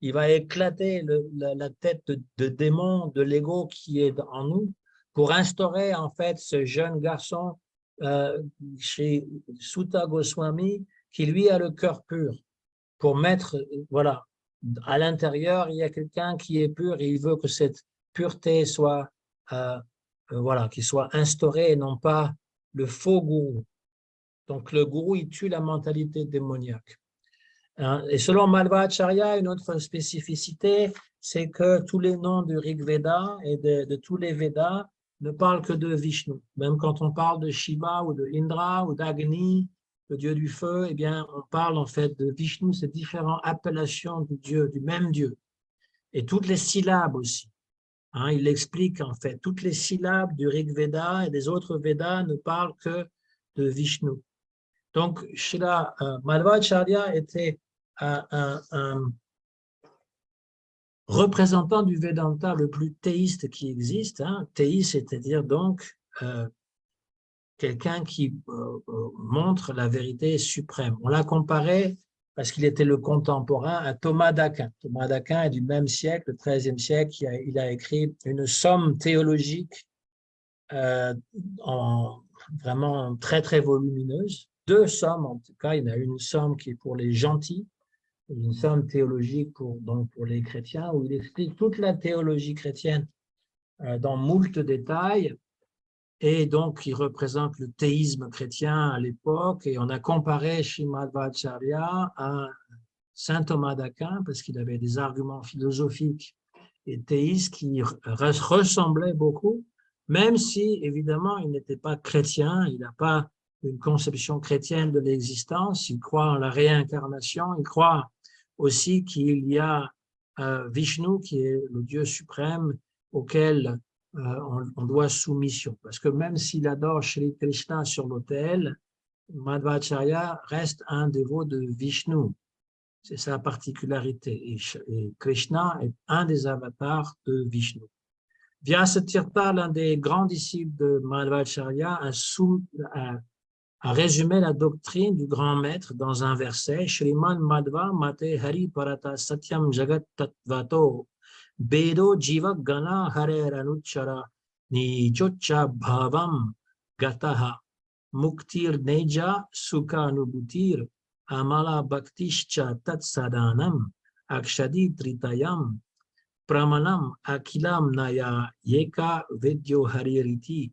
Il va éclater la tête de démon, de l'ego qui est en nous, pour instaurer en fait ce jeune garçon chez Sutta Goswami qui lui a le cœur pur pour mettre, voilà, à l'intérieur il y a quelqu'un qui est pur et il veut que cette pureté soit voilà, qu'il soit instaurée et non pas le faux gourou. Donc le gourou il tue la mentalité démoniaque. Et selon Madhvacharya, une autre spécificité, c'est que tous les noms du Rig Veda et de tous les Védas ne parlent que de Vishnu. Même quand on parle de Shiva ou de Indra ou d'Agni, le dieu du feu, eh bien, on parle en fait de Vishnu, ces différentes appellations du Dieu, du même Dieu. Et toutes les syllabes aussi. Il explique en fait, toutes les syllabes du Rig Veda et des autres Védas ne parlent que de Vishnu. Donc, Srila Madhvacharya était un représentant du Vedanta le plus théiste qui existe. Théiste, c'est-à-dire donc quelqu'un qui montre la vérité suprême. On l'a comparé, parce qu'il était le contemporain, à Thomas d'Aquin. Thomas d'Aquin est du même siècle, le XIIIe siècle, il a écrit une somme théologique vraiment très, très volumineuse. Deux sommes, en tout cas, il y en a une somme qui est pour les gentils, une somme théologique donc pour les chrétiens, où il explique toute la théologie chrétienne dans moult détails, et donc il représente le théisme chrétien à l'époque, et on a comparé Srimad Bhattacharya à saint Thomas d'Aquin, parce qu'il avait des arguments philosophiques et théistes qui ressemblaient beaucoup, même si, évidemment, il n'était pas chrétien, il n'a pas une conception chrétienne de l'existence, il croit en la réincarnation, il croit aussi qu'il y a Vishnu, qui est le Dieu suprême auquel on doit soumission. Parce que même s'il adore Shri Krishna sur l'autel, Madhvacharya reste un dévot de Vishnu. C'est sa particularité. Et Krishna est un des avatars de Vishnu. Vyasatirtha, l'un des grands disciples de Madhvacharya, a résumé la doctrine du grand maître dans un verset. Shriman Madhva Mate Hari Parata Satyam Jagat Tattvato Bedo Jiva Gana Hare Ranuchara Nijocha Bhavam Gataha Muktir Neja Sukha Nubutir Amala Bhaktischa Tat Sadanam Akshadi Tritayam Pramanam Akilam Naya Yeka Vedyo Haririti.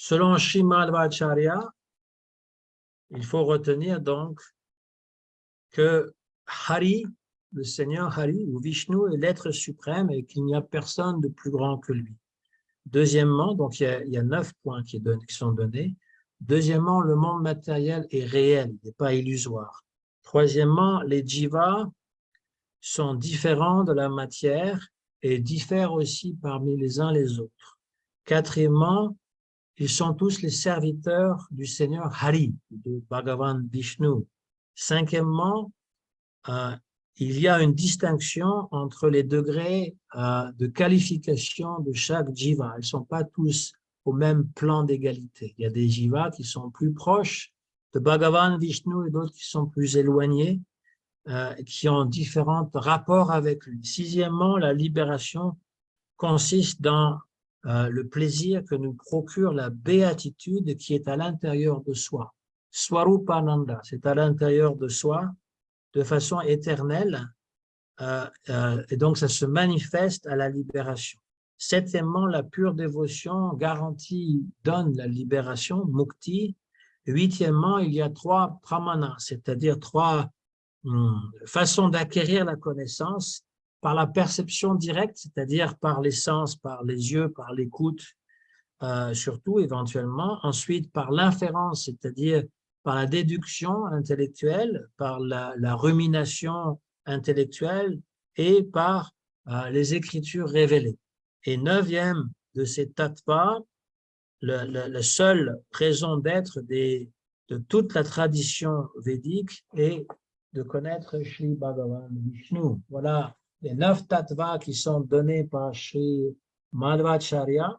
Selon Srimad Bhattacharya, il faut retenir donc que Hari, le Seigneur Hari, ou Vishnu, est l'être suprême et qu'il n'y a personne de plus grand que lui. Deuxièmement, donc il y a 9 points qui sont donnés. Deuxièmement, le monde matériel est réel, il n'est pas illusoire. Troisièmement, les jivas sont différents de la matière et diffèrent aussi parmi les uns les autres. Quatrièmement, ils sont tous les serviteurs du Seigneur Hari, de Bhagavan Vishnu. Cinquièmement, il y a une distinction entre les degrés de qualification de chaque jiva. Ils ne sont pas tous au même plan d'égalité. Il y a des jivas qui sont plus proches de Bhagavan Vishnu et d'autres qui sont plus éloignés, qui ont différents rapports avec lui. Sixièmement, la libération consiste dans le plaisir que nous procure la béatitude qui est à l'intérieur de soi. Swarupananda, c'est à l'intérieur de soi de façon éternelle et donc ça se manifeste à la libération. Septièmement, la pure dévotion garantit, donne la libération, mukti. Huitièmement, il y a 3 pramana, c'est-à-dire 3 façons d'acquérir la connaissance par la perception directe, c'est-à-dire par les sens, par les yeux, par l'écoute, surtout éventuellement. Ensuite, par l'inférence, c'est-à-dire par la déduction intellectuelle, par la rumination intellectuelle et par les écritures révélées. Et 9e de ces tattvas, la seule raison d'être de toute la tradition védique est de connaître Shri Bhagavan Vishnu. Voilà les 9 tattvas qui sont donnés par Shri Madhvacharya.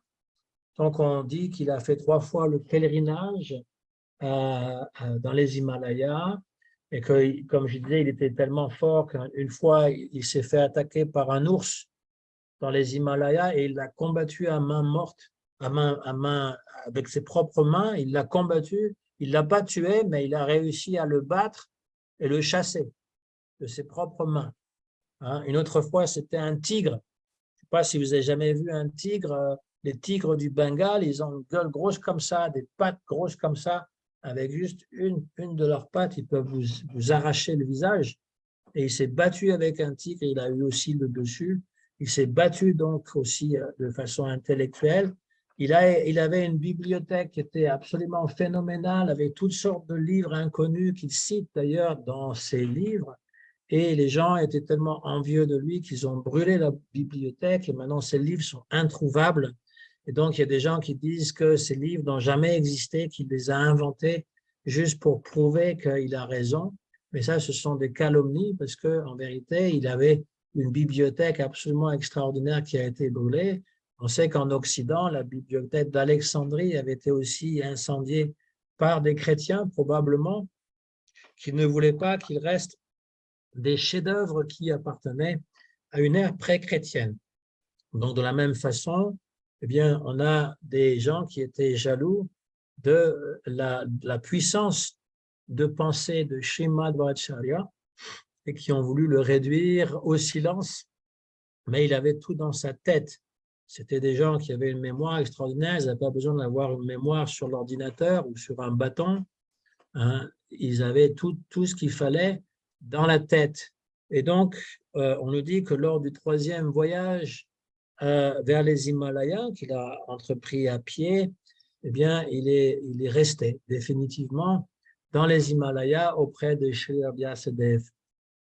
Donc, on dit qu'il a fait 3 fois le pèlerinage dans les Himalayas et que, comme je disais, il était tellement fort qu'une fois, il s'est fait attaquer par un ours dans les Himalayas et il l'a combattu à main morte, avec ses propres mains. Il l'a combattu, il ne l'a pas tué, mais il a réussi à le battre et le chasser de ses propres mains. Une autre fois, c'était un tigre. Je ne sais pas si vous avez jamais vu un tigre. Les tigres du Bengale, ils ont une gueule grosse comme ça, des pattes grosses comme ça. Avec juste une de leurs pattes, ils peuvent vous arracher le visage. Et il s'est battu avec un tigre, il a eu aussi le dessus. Il s'est battu donc aussi de façon intellectuelle. Il avait une bibliothèque qui était absolument phénoménale, avec toutes sortes de livres inconnus qu'il cite d'ailleurs dans ses livres. Et les gens étaient tellement envieux de lui qu'ils ont brûlé la bibliothèque et maintenant ces livres sont introuvables. Et donc, il y a des gens qui disent que ces livres n'ont jamais existé, qu'il les a inventés juste pour prouver qu'il a raison. Mais ça, ce sont des calomnies parce qu'en vérité, il avait une bibliothèque absolument extraordinaire qui a été brûlée. On sait qu'en Occident, la bibliothèque d'Alexandrie avait été aussi incendiée par des chrétiens, probablement, qui ne voulaient pas qu'il reste des chefs-d'œuvre qui appartenaient à une ère pré-chrétienne. Donc, de la même façon, eh bien, on a des gens qui étaient jaloux de la puissance de pensée de Srimad Bhattacharya et qui ont voulu le réduire au silence, mais il avait tout dans sa tête. C'était des gens qui avaient une mémoire extraordinaire, ils n'avaient pas besoin d'avoir une mémoire sur l'ordinateur ou sur un bâton, hein. Ils avaient tout ce qu'il fallait dans la tête. Et donc, on nous dit que lors du 3e voyage vers les Himalayas, qu'il a entrepris à pied, eh bien, il est resté définitivement dans les Himalayas auprès de Sri Vyasadeva.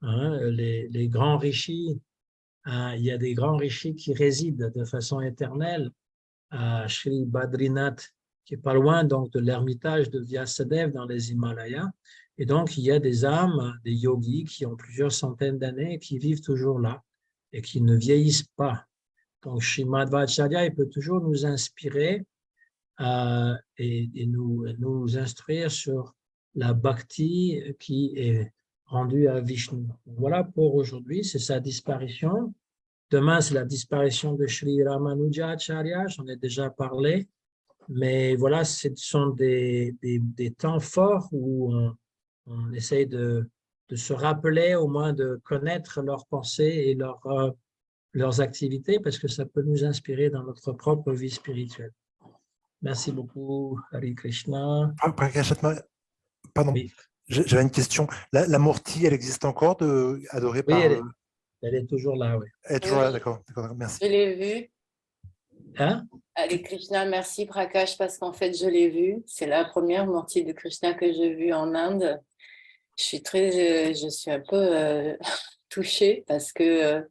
Hein, les grands rishis, il y a des grands rishis qui résident de façon éternelle à Sri Badrinath, qui est pas loin donc de l'ermitage de Vyasadeva dans les Himalayas. Et donc, il y a des âmes, des yogis qui ont plusieurs centaines d'années et qui vivent toujours là et qui ne vieillissent pas. Donc, Srimad Bhattacharya, il peut toujours nous inspirer et nous instruire sur la bhakti qui est rendue à Vishnu. Voilà pour aujourd'hui, c'est sa disparition. Demain, c'est la disparition de Sri Ramanujacharya, j'en ai déjà parlé. Mais voilà, ce sont des temps forts où on essaye de se rappeler, au moins de connaître leurs pensées et leurs activités, parce que ça peut nous inspirer dans notre propre vie spirituelle. Merci beaucoup, Hare Krishna. Pardon, Oui, j'avais une question. La Murti, elle existe encore, adorée oui, par… elle est toujours là, oui. Elle est toujours là, d'accord, merci. Je l'ai vue. Hein? Hare Krishna, merci Prakash, parce qu'en fait, je l'ai vue. C'est la première Murti de Krishna que j'ai vue en Inde. Je suis un peu touchée parce que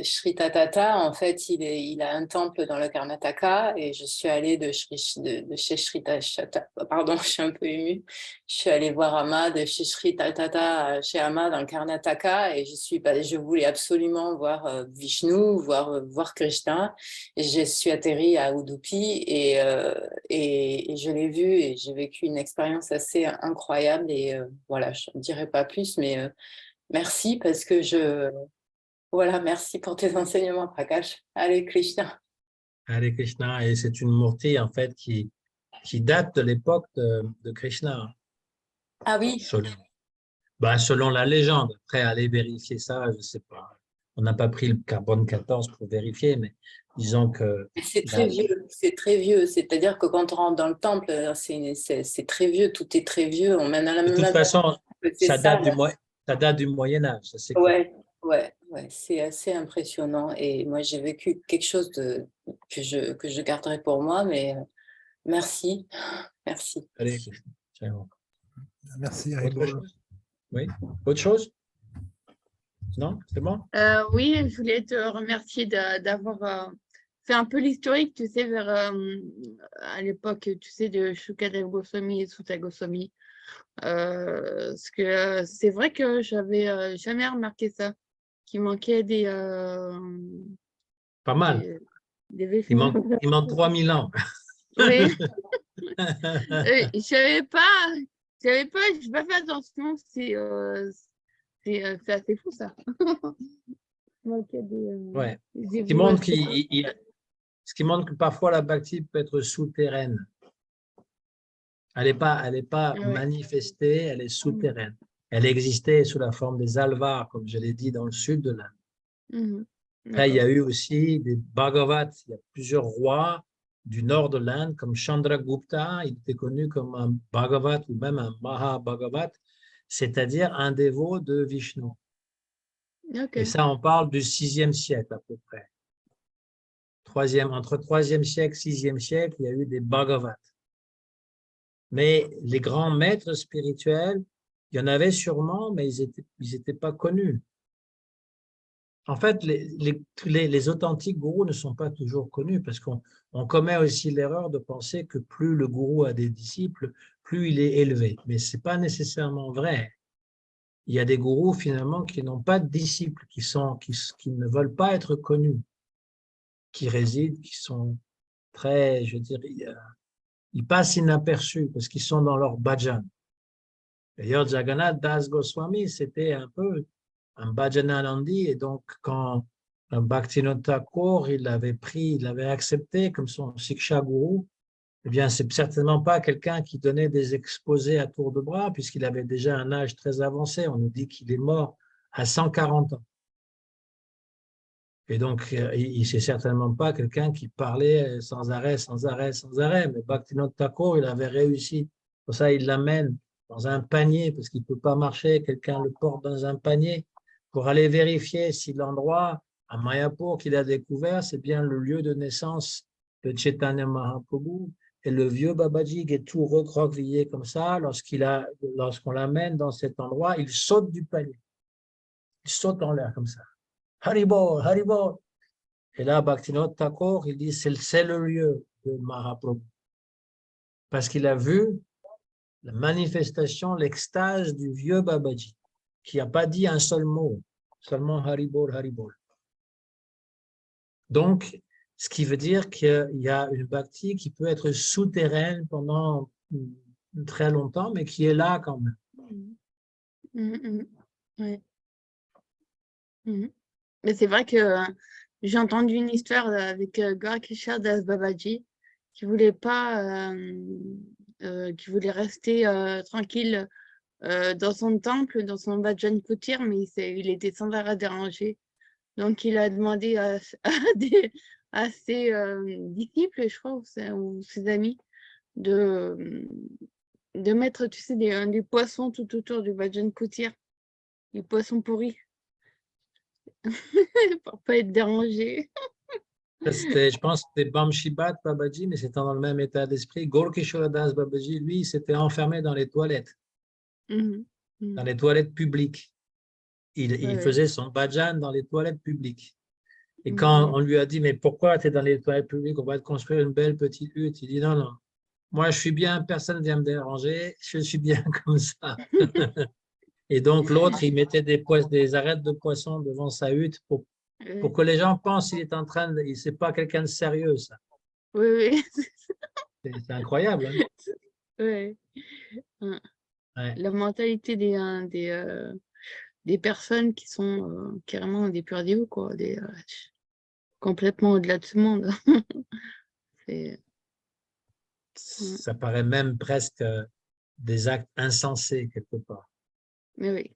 Sri Tatata, en fait, il a un temple dans le Karnataka et je suis allée de chez Sri Tatata, pardon, je suis un peu émue. Je suis allée voir Amma de chez Sri Tatata chez Amma dans le Karnataka et je voulais absolument voir Vishnu, voir Krishna. Et je suis atterrie à Udupi et je l'ai vu et j'ai vécu une expérience assez incroyable et voilà, je ne dirai pas plus, mais merci parce que voilà, merci pour tes enseignements, Prakash. Allez, Krishna. Hare Krishna, et c'est une murti, en fait, qui date de l'époque de Krishna. Ah oui. Selon la légende. Après, aller vérifier ça, je ne sais pas. On n'a pas pris le carbone 14 pour vérifier, mais disons que… C'est très vieux, c'est très vieux. C'est-à-dire que quand on rentre dans le temple, c'est très vieux, tout est très vieux. On mène à la De toute façon, ça date du Moyen-Âge. Ouais, c'est assez impressionnant. Et moi, j'ai vécu quelque chose que je garderai pour moi, mais merci. Merci. Allez, ciao. Merci. Autre chose? Oui, autre chose? Non, c'est bon? Oui, je voulais te remercier d'avoir fait un peu l'historique, tu sais, à l'époque, tu sais, de Shukadeva Goswami et Sutta Goswami. Parce que c'est vrai que j'avais jamais remarqué ça, qu'il manquait Pas mal. des Il manque 3000 ans. Oui. Je savais pas, je n'ai pas fait attention, c'est assez fou ça. Ouais. Ce qui montre que parfois la bhakti peut être souterraine. Elle n'est pas manifestée, elle est souterraine. Elle existait sous la forme des alvars, comme je l'ai dit, dans le sud de l'Inde. Après, il y a eu aussi des Bhagavats. Il y a plusieurs rois du nord de l'Inde, comme Chandragupta. Il était connu comme un Bhagavat ou même un Maha-Bhagavat, c'est-à-dire un dévot de Vishnu. Et ça, on parle du 6e siècle à peu près. Entre 3e siècle et 6e siècle, il y a eu des Bhagavats. Mais les grands maîtres spirituels, il y en avait sûrement, mais ils étaient pas connus. En fait, les authentiques gourous ne sont pas toujours connus parce qu'on commet aussi l'erreur de penser que plus le gourou a des disciples, plus il est élevé. Mais ce n'est pas nécessairement vrai. Il y a des gourous finalement qui n'ont pas de disciples, qui ne veulent pas être connus, qui résident, qui sont très, je dirais, ils passent inaperçus parce qu'ils sont dans leur bhajan. D'ailleurs, Jagannath Das Goswami, c'était un peu un bhajananandi, et donc quand Bhaktivinoda Thakur, il l'avait accepté comme son Siksha Guru, eh bien, c'est certainement pas quelqu'un qui donnait des exposés à tour de bras, puisqu'il avait déjà un âge très avancé. On nous dit qu'il est mort à 140 ans. Et donc, c'est certainement pas quelqu'un qui parlait sans arrêt, sans arrêt, sans arrêt. Mais Bhaktivinoda Thakur, il avait réussi. Pour ça, il l'amène dans un panier, parce qu'il ne peut pas marcher. Quelqu'un le porte dans un panier pour aller vérifier si l'endroit à Mayapur qu'il a découvert, c'est bien le lieu de naissance de Chaitanya Mahaprabhu. Et le vieux Babaji qui est tout recroquevillé comme ça, lorsqu'on l'amène dans cet endroit, il saute du panier. Il saute en l'air comme ça. Haribol, Haribol. Et là, Bhaktivinoda Thakur, il dit c'est le lieu de Mahaprabhu. Parce qu'il a vu la manifestation, l'extase du vieux Babaji, qui n'a pas dit un seul mot, seulement Haribol, Haribol. Donc, ce qui veut dire qu'il y a une bhakti qui peut être souterraine pendant très longtemps, mais qui est là quand même. Ouais. Mais c'est vrai que j'ai entendu une histoire avec Gorakeshwar Das Babaji qui voulait pas, qui voulait rester tranquille dans son temple, dans son bhajan kutir, mais il était sans arrêt dérangé. Donc il a demandé à ses disciples, je crois, ou ses amis, de mettre, tu sais, des poissons tout autour du bhajan kutir, des poissons pourris. Pour pas être dérangé. Je pense que c'était Bamshibat Babaji, mais c'était dans le même état d'esprit. Gorkishora Das Babaji, lui, il s'était enfermé dans les toilettes, dans les toilettes publiques. Il faisait son bhajan dans les toilettes publiques. Et quand on lui a dit, mais pourquoi tu es dans les toilettes publiques, on va te construire une belle petite hutte, il dit, non, non, moi je suis bien, personne ne vient me déranger, je suis bien comme ça. Et donc l'autre, il mettait des arêtes de poissons devant sa hutte pour que les gens pensent qu'il est en train de... C'est pas quelqu'un de sérieux, ça. Oui. C'est incroyable. Hein? Oui. Ouais. La mentalité des personnes qui sont carrément des purs dieux, quoi, complètement au-delà de ce monde. Ça paraît même presque des actes insensés quelque part. Mais oui.